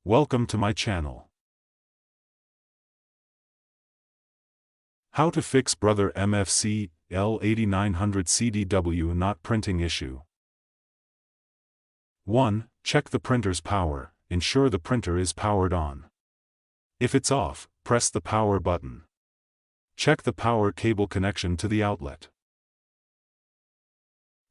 Welcome to my channel. How to fix Brother MFC L8900CDW not printing issue. 1. Check the printer's power. Ensure the printer is powered on. If it's off, press the power button. Check the power cable connection to the outlet.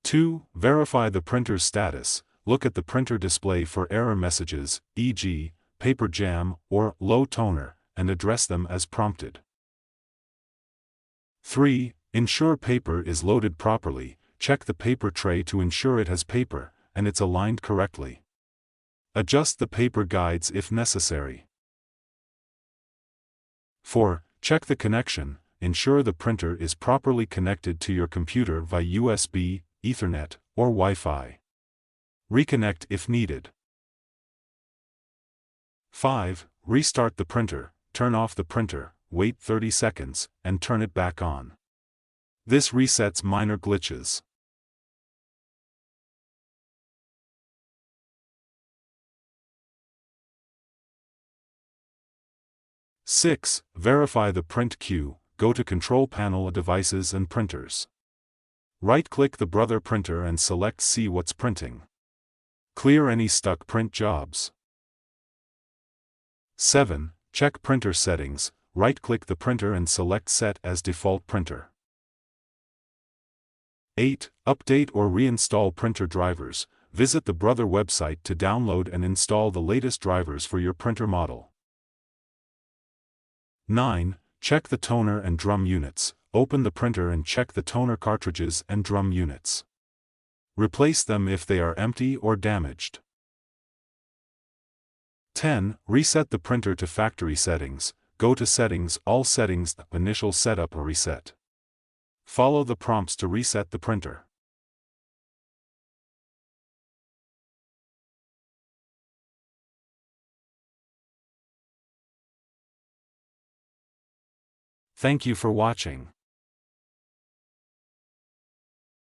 2. Verify the printer's status. Look at the printer display for error messages, e.g., paper jam or low toner, and address them as prompted. 3. Ensure paper is loaded properly. Check the paper tray to ensure it has paper, and it's aligned correctly. Adjust the paper guides if necessary. 4. Check the connection. Ensure the printer is properly connected to your computer via USB, Ethernet, or Wi-Fi. Reconnect if needed. 5. Restart the printer. Turn off the printer, wait 30 seconds, and turn it back on. This resets minor glitches. 6. Verify the print queue. Go to Control Panel of Devices and Printers. Right-click the Brother printer and select See What's Printing. Clear any stuck print jobs. 7. Check printer settings. Right-click the printer and select Set as Default Printer. 8. Update or reinstall printer drivers. Visit the Brother website to download and install the latest drivers for your printer model. 9. Check the toner and drum units. Open the printer and check the toner cartridges and drum units. Replace them if they are empty or damaged. 10. Reset the printer to factory settings. Go to Settings, All Settings, Initial Setup or Reset. Follow the prompts to reset the printer. Thank you for watching.